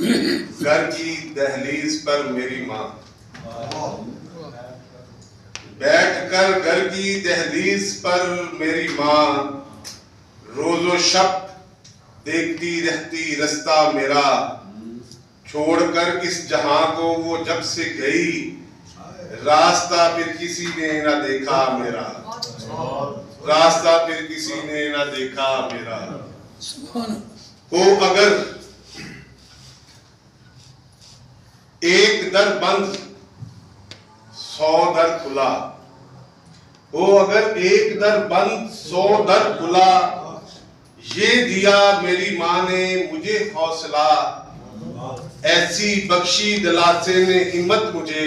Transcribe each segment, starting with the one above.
घर की दहलीज पर मेरी माँ बैठकर, घर की दहलीज पर मेरी माँ रोजो शब देखती रहती रास्ता मेरा, छोड़कर इस जहां को वो जब से गई, रास्ता फिर किसी ने ना देखा मेरा, रास्ता फिर किसी ने ना देखा मेरा। हो अगर एक दर बंद 100 दर खुला, हो अगर एक दर बंद 100 दर खुला, ये दिया मेरी माँ ने मुझे हौसला, ऐसी बख्शी दिलासे ने हिम्मत मुझे,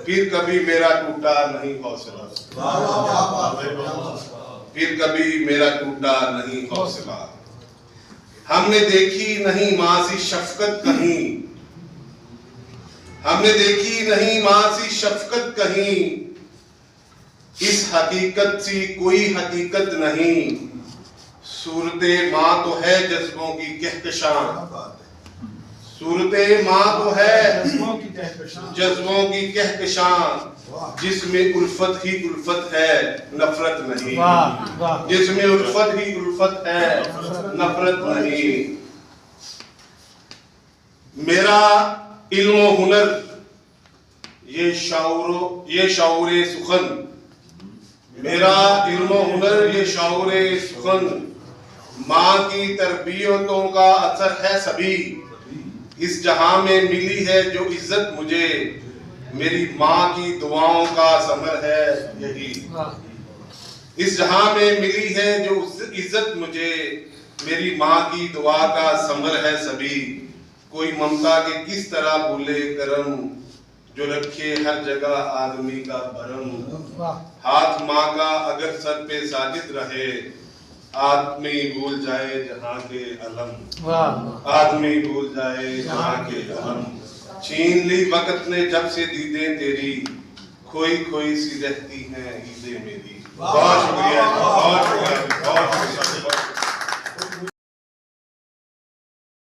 फिर कभी मेरा टूटा नहीं हौसला, फिर कभी मेरा टूटा नहीं हौसला। हमने देखी नहीं माँ सी शफकत कहीं, हमने देखी नहीं माँ सी शफकत कहीं, इस हकीकत सी कोई हकीकत नहीं, सूरते माँ तो है जज्बों की कहकशां, सूरते माँ तो है जज्बों की कहकशां, जिसमें उल्फत ही उल्फत है नफरत नहीं, जिसमें उल्फत ही उल्फत है नफरत नहीं। मेरा इल्म हुनर ये शाऊरे सुखन, मेरा इल्म हुनर ये शाऊरे सुखन, माँ की तरबियतों का असर है सभी, इस जहां में मिली है जो इज्जत मुझे, मेरी माँ की दुआओं का समर है यही, इस जहां में मिली है जो इज्जत मुझे, मेरी माँ की दुआ का समर है सभी, कोई ममता के किस तरह भूले करम, जो रखे हर जगह आदमी का भरम, हाथ माँ का अगर सर पे साजिद रहे, आदमी भूल जाए जहाँ के अलम, आदमी भूल जाए जहाँ के अलम, छीन ली वक्त ने जब से दीदें तेरी, खोई खोई सी रहती हैं ईदें मेरी। बहुत शुक्रिया, बहुत शुक्रिया, बहुत शुक्रिया।